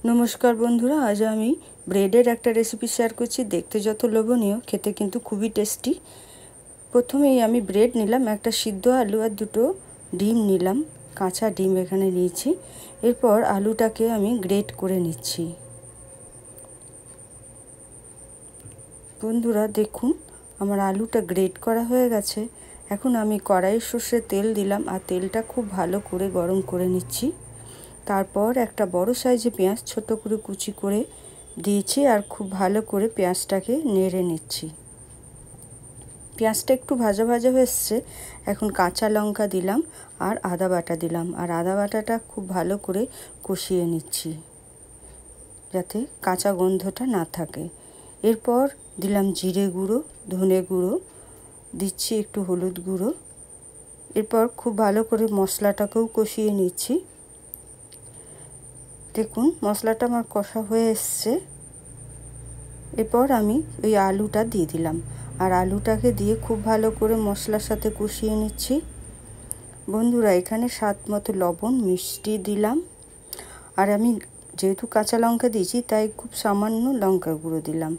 নমস্কার বন্ধুরা, আজ আমি ব্রেডের একটা রেসিপি শেয়ার করছি। দেখতে যত লোভনীয়, খেতে কিন্তু খুবই টেস্টি। প্রথমেই আমি ব্রেড নিলাম, একটা সিদ্ধ আলু আর দুটো ডিম নিলাম, কাঁচা ডিম এখানে নিয়েছি। এরপর আলুটাকে আমি গ্রেট করে নিচ্ছি। বন্ধুরা দেখুন, আমার আলুটা গ্রেট করা হয়ে গেছে। এখন আমি কড়াইয়ে সর্ষের তেল দিলাম আর তেলটা খুব ভালো করে গরম করে নিচ্ছি। তারপর একটা বড় সাইজে পেঁয়াজ ছোট করে কুচি করে দিয়েছি আর খুব ভালো করে পেঁয়াজটাকে নেড়ে নিচ্ছি। পেঁয়াজটা একটু ভাজা ভাজা হয়ে এসছে, এখন কাঁচা লঙ্কা দিলাম আর আদা বাটা দিলাম, আর আদা বাটাটা খুব ভালো করে কষিয়ে নিচ্ছি যাতে কাঁচা গন্ধটা না থাকে। এরপর দিলাম জিরে গুঁড়ো, ধনে গুঁড়ো, দিচ্ছি একটু হলুদ গুঁড়ো। এরপর খুব ভালো করে মশলাটাকেও কষিয়ে নিচ্ছি। দেখুন মশলাটা আমার কষা হয়ে এসছে। এরপর আমি ওই আলুটা দিয়ে দিলাম আর আলুটাকে দিয়ে খুব ভালো করে মশলার সাথে কষিয়ে নিচ্ছি। বন্ধুরা এখানে স্বাদ মতো লবণ, মিষ্টি দিলাম, আর আমি যেহেতু কাঁচা লঙ্কা দিয়েছি তাই খুব সামান্য লঙ্কা গুঁড়ো দিলাম।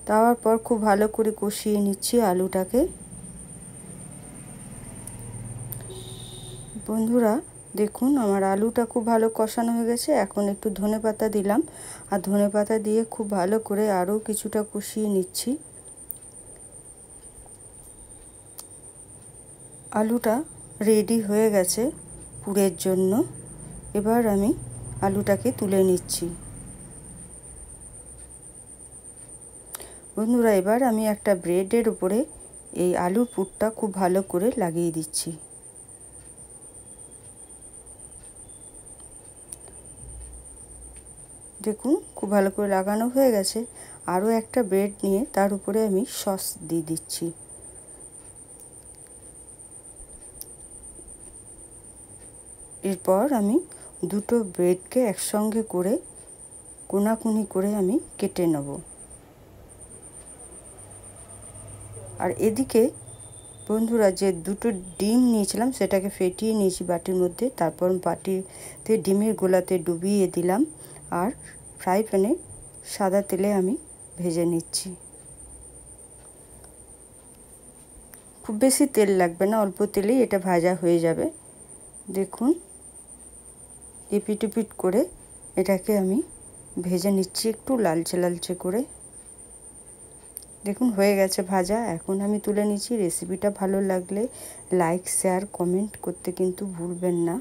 দেওয়ার পর খুব ভালো করে কষিয়ে নিচ্ছি আলুটাকে। বন্ধুরা দেখুন আমার আলুটা খুব ভালো কষানো হয়ে গেছে। এখন একটু ধনেপাতা দিলাম আর ধনেপাতা দিয়ে খুব ভালো করে আরও কিছুটা কষিয়ে নিচ্ছি। আলুটা রেডি হয়ে গেছে পুরের জন্য। এবার আমি আলুটাকে তুলে নিচ্ছি। বন্ধুরা এবার আমি একটা ব্রেডের উপরে এই আলুর পুরটা খুব ভালো করে লাগিয়ে দিচ্ছি। দেখুন খুব ভালো করে লাগানো হয়ে গেছে। আরও একটা ব্রেড নিয়ে তার উপরে আমি সস দিয়ে দিচ্ছি। এরপর আমি দুটো ব্রেডকে একসঙ্গে করে কোনাকুনি করে আমি কেটে নেব। আর এদিকে বন্ধুরা যে দুটো ডিম নিয়েছিলাম সেটাকে ফেটিয়ে নিয়েছি বাটির মধ্যে। তারপর বাটিতে ডিমের গোলাতে ডুবিয়ে দিলাম আর ফ্রাই প্যানে সাদা তেলে আমি ভেজে নিচ্ছি। খুব বেশি তেল লাগবে না, অল্প তেলেই এটা ভাজা হয়ে যাবে। দেখুন এপিট ওপিট করে এটাকে আমি ভেজে নিচ্ছি একটু লালচে লালচে করে। দেখুন হয়ে গেছে ভাজা, এখন আমি তুলে নিচ্ছি। রেসিপিটা ভালো লাগলে লাইক, শেয়ার, কমেন্ট করতে কিন্তু ভুলবেন না।